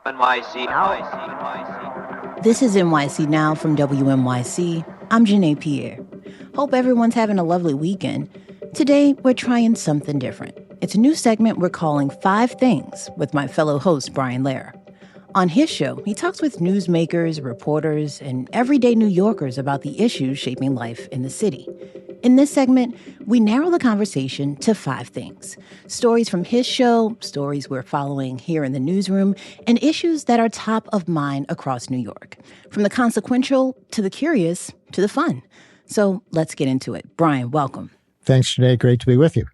NYC now. This is NYC Now from WNYC. I'm Janae, Pierre. Hope everyone's having a lovely weekend. Today, we're trying something different. It's a new segment we're calling 5 Things with my fellow host, Brian Lehrer. On his show, he talks with newsmakers, reporters, and everyday New Yorkers about the issues shaping life in the city. In this segment, we narrow the conversation to 5 things. Stories from his show, stories we're following here in the newsroom, and issues that are top of mind across New York. From the consequential to the curious to the fun. So let's get into it. Brian, welcome. Thanks, Janae. Great to be with you.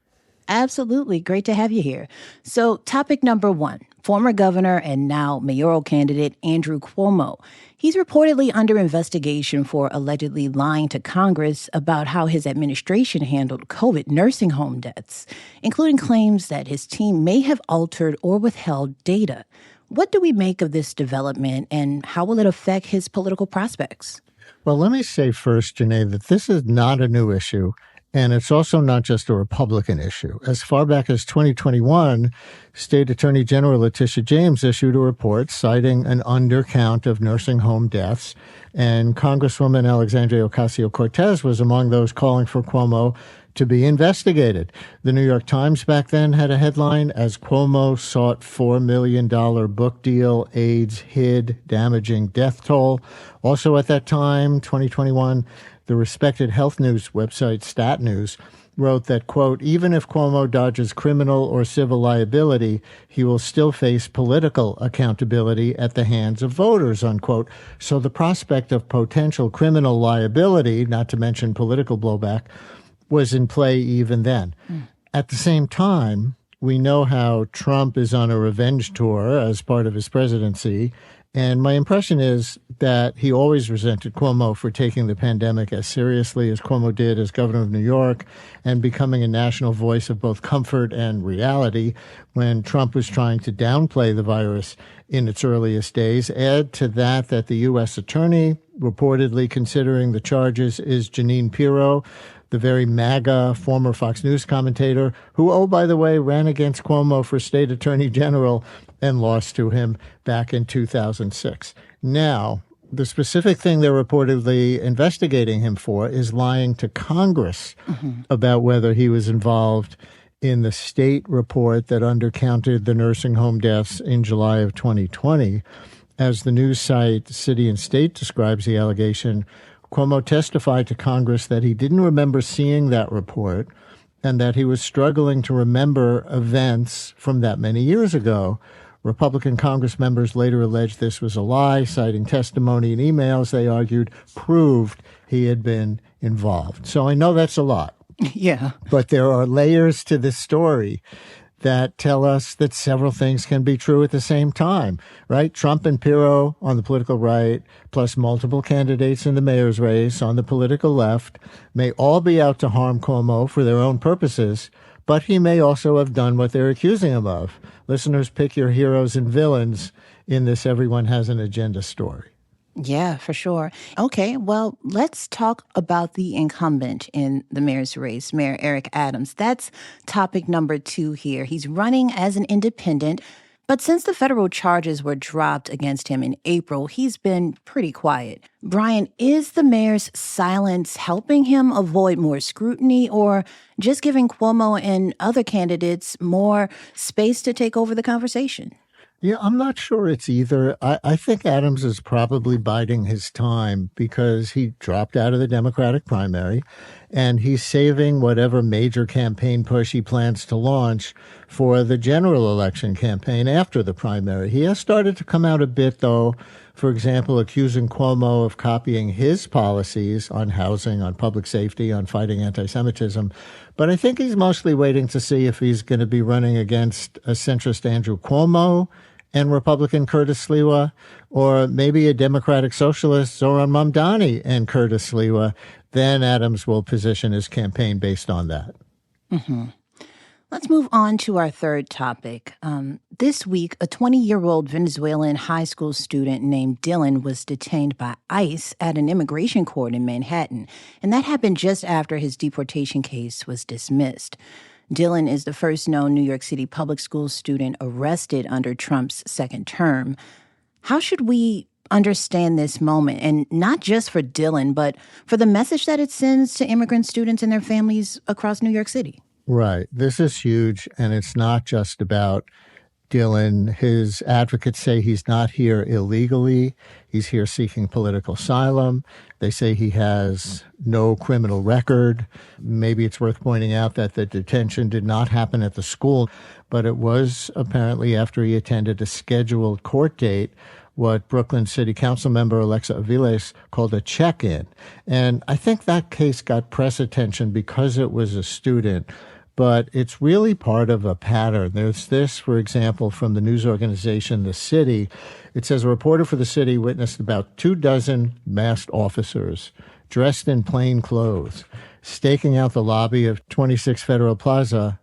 Absolutely. Great to have you here. So topic number 1, former governor and now mayoral candidate Andrew Cuomo. He's reportedly under investigation for allegedly lying to Congress about how his administration handled COVID nursing home deaths, including claims that his team may have altered or withheld data. What do we make of this development, and how will it affect his political prospects? Well, let me say first, Janae, that this is not a new issue. And it's also not just a Republican issue. As far back as 2021, State Attorney General Letitia James issued a report citing an undercount of nursing home deaths. And Congresswoman Alexandria Ocasio-Cortez was among those calling for Cuomo to be investigated. The New York Times back then had a headline, as Cuomo sought $4 million book deal, AIDS hid damaging death toll. Also at that time, 2021, the respected health news website Stat News wrote that, quote, even if Cuomo dodges criminal or civil liability, he will still face political accountability at the hands of voters, unquote. So the prospect of potential criminal liability, not to mention political blowback, was in play even then. At the same time, we know how Trump is on a revenge tour as part of his presidency. And my impression is that he always resented Cuomo for taking the pandemic as seriously as Cuomo did as governor of New York and becoming a national voice of both comfort and reality when Trump was trying to downplay the virus in its earliest days. Add to that the U.S. attorney reportedly considering the charges is Jeanine Pirro, the very MAGA former Fox News commentator who, oh, by the way, ran against Cuomo for state attorney general and lost to him back in 2006. Now, the specific thing they're reportedly investigating him for is lying to Congress about whether he was involved in the state report that undercounted the nursing home deaths in July of 2020. As the news site City and State describes the allegation, Cuomo testified to Congress that he didn't remember seeing that report and that he was struggling to remember events from that many years ago. Republican Congress members later alleged this was a lie, citing testimony and emails they argued proved he had been involved. So I know that's a lot. Yeah. But there are layers to this story that tell us that several things can be true at the same time, right? Trump and Pirro on the political right, plus multiple candidates in the mayor's race on the political left, may all be out to harm Cuomo for their own purposes, but he may also have done what they're accusing him of. Listeners, pick your heroes and villains in this Everyone Has an Agenda story. Yeah, for sure. Okay, well, let's talk about the incumbent in the mayor's race, Mayor Eric Adams. That's topic number 2 here. He's running as an independent, but since the federal charges were dropped against him in April, he's been pretty quiet. Brian, is the mayor's silence helping him avoid more scrutiny or just giving Cuomo and other candidates more space to take over the conversation? Yeah, I'm not sure it's either. I think Adams is probably biding his time because he dropped out of the Democratic primary and he's saving whatever major campaign push he plans to launch for the general election campaign after the primary. He has started to come out a bit, though, for example, accusing Cuomo of copying his policies on housing, on public safety, on fighting anti-Semitism. But I think he's mostly waiting to see if he's going to be running against a centrist Andrew Cuomo and Republican Curtis Sliwa, or maybe a Democratic Socialist Zohran Mamdani and Curtis Sliwa. Then Adams will position his campaign based on that. Let's move on to our third topic. This week, a 20-year-old Venezuelan high school student named Dylan was detained by ICE at an immigration court in Manhattan, and that happened just after his deportation case was dismissed. Dylan is the first known New York City public school student arrested under Trump's second term. How should we understand this moment, and not just for Dylan, but for the message that it sends to immigrant students and their families across New York City? Right. This is huge, and it's not just about Dylan. His advocates say he's not here illegally. He's here seeking political asylum. They say he has no criminal record. Maybe it's worth pointing out that the detention did not happen at the school, but it was apparently after he attended a scheduled court date, what Brooklyn City Council member Alexa Aviles called a check-in. And I think that case got press attention because it was a student, but it's really part of a pattern. There's this, for example, from the news organization The City. It says a reporter for The City witnessed about 24 masked officers dressed in plain clothes staking out the lobby of 26 Federal Plaza,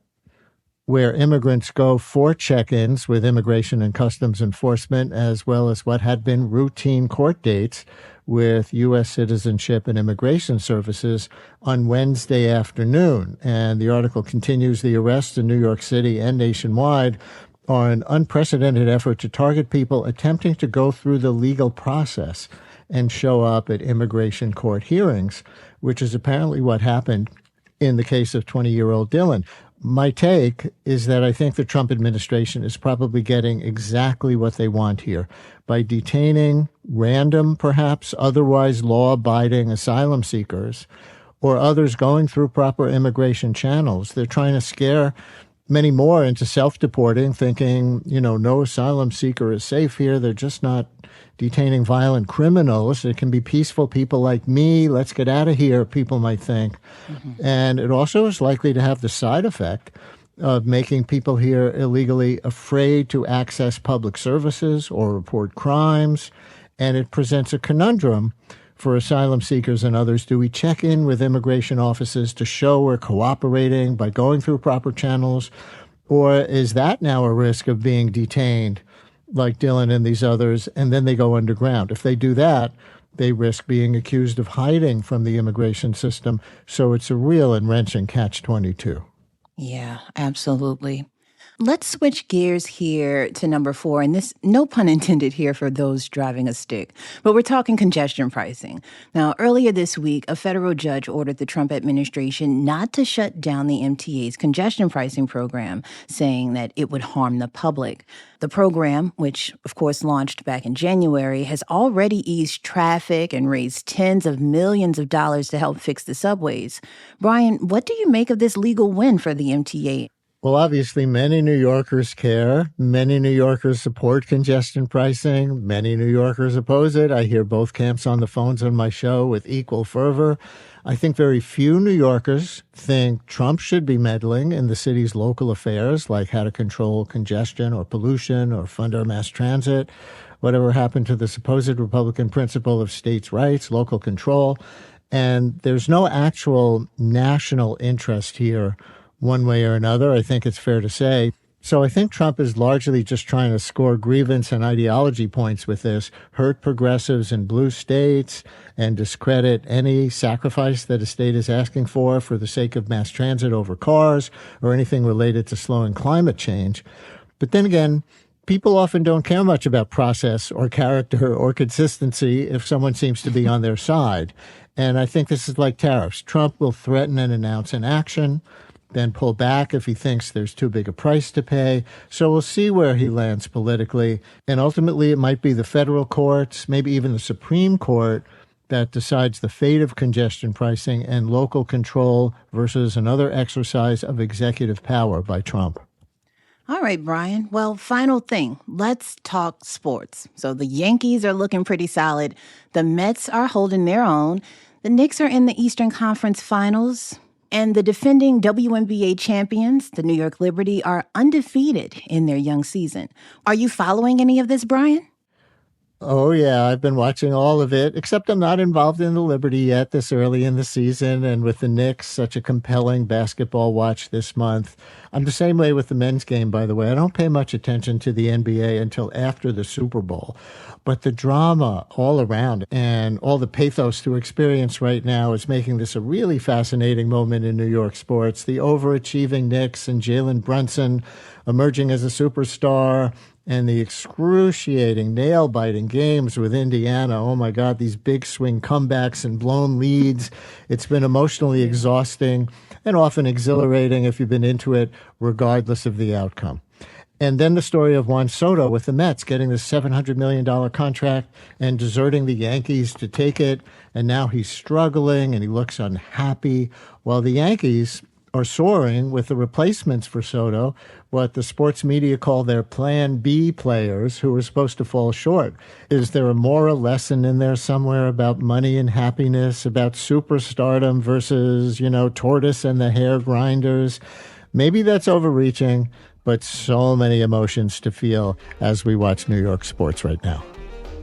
where immigrants go for check-ins with Immigration and Customs Enforcement, as well as what had been routine court dates with U.S. Citizenship and Immigration Services on Wednesday afternoon. And the article continues, the arrests in New York City and nationwide are an unprecedented effort to target people attempting to go through the legal process and show up at immigration court hearings, which is apparently what happened in the case of 20-year-old Dylan. My take is that I think the Trump administration is probably getting exactly what they want here by detaining random, perhaps otherwise law-abiding asylum seekers or others going through proper immigration channels. They're trying to scare many more into self-deporting, thinking, no asylum seeker is safe here. They're just not detaining violent criminals. It can be peaceful people like me. Let's get out of here, people might think. Mm-hmm. And it also is likely to have the side effect of making people here illegally afraid to access public services or report crimes. And it presents a conundrum for asylum seekers and others. Do we check in with immigration offices to show we're cooperating by going through proper channels? Or is that now a risk of being detained like Dylan and these others, and then they go underground? If they do that, they risk being accused of hiding from the immigration system. So it's a real and wrenching catch-22. Yeah, absolutely. Let's switch gears here to number 4, and this, no pun intended here for those driving a stick, but we're talking congestion pricing. Now, earlier this week, a federal judge ordered the Trump administration not to shut down the MTA's congestion pricing program, saying that it would harm the public. The program, which of course launched back in January, has already eased traffic and raised tens of millions of dollars to help fix the subways. Brian, what do you make of this legal win for the MTA? Well, obviously, many New Yorkers care. Many New Yorkers support congestion pricing. Many New Yorkers oppose it. I hear both camps on the phones on my show with equal fervor. I think very few New Yorkers think Trump should be meddling in the city's local affairs, like how to control congestion or pollution or fund our mass transit. Whatever happened to the supposed Republican principle of states' rights, local control. And there's no actual national interest here one way or another, I think it's fair to say. So I think Trump is largely just trying to score grievance and ideology points with this, hurt progressives in blue states, and discredit any sacrifice that a state is asking for the sake of mass transit over cars or anything related to slowing climate change. But then again, people often don't care much about process or character or consistency if someone seems to be on their side. And I think this is like tariffs. Trump will threaten and announce an action, then pull back if he thinks there's too big a price to pay. So we'll see where he lands politically. And ultimately, it might be the federal courts, maybe even the Supreme Court, that decides the fate of congestion pricing and local control versus another exercise of executive power by Trump. All right, Brian. Well, final thing. Let's talk sports. So the Yankees are looking pretty solid. The Mets are holding their own. The Knicks are in the Eastern Conference Finals. And the defending WNBA champions, the New York Liberty, are undefeated in their young season. Are you following any of this, Brian? Oh, yeah, I've been watching all of it, except I'm not involved in the Liberty yet this early in the season. And with the Knicks, such a compelling basketball watch this month. I'm the same way with the men's game, by the way. I don't pay much attention to the NBA until after the Super Bowl. But the drama all around and all the pathos to experience right now is making this a really fascinating moment in New York sports. The overachieving Knicks and Jalen Brunson emerging as a superstar, and the excruciating, nail-biting games with Indiana. Oh, my God, these big swing comebacks and blown leads. It's been emotionally exhausting and often exhilarating if you've been into it, regardless of the outcome. And then the story of Juan Soto with the Mets getting the $700 million contract and deserting the Yankees to take it. And now he's struggling and he looks unhappy. While the Yankees are soaring with the replacements for Soto, what the sports media call their Plan B players who are supposed to fall short. Is there a moral lesson in there somewhere about money and happiness, about superstardom versus, tortoise and the hair grinders? Maybe that's overreaching, but so many emotions to feel as we watch New York sports right now.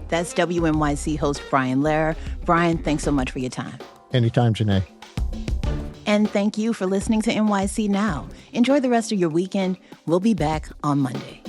That's WNYC host Brian Lehrer. Brian, thanks so much for your time. Anytime, Janae. And thank you for listening to NYC Now. Enjoy the rest of your weekend. We'll be back on Monday.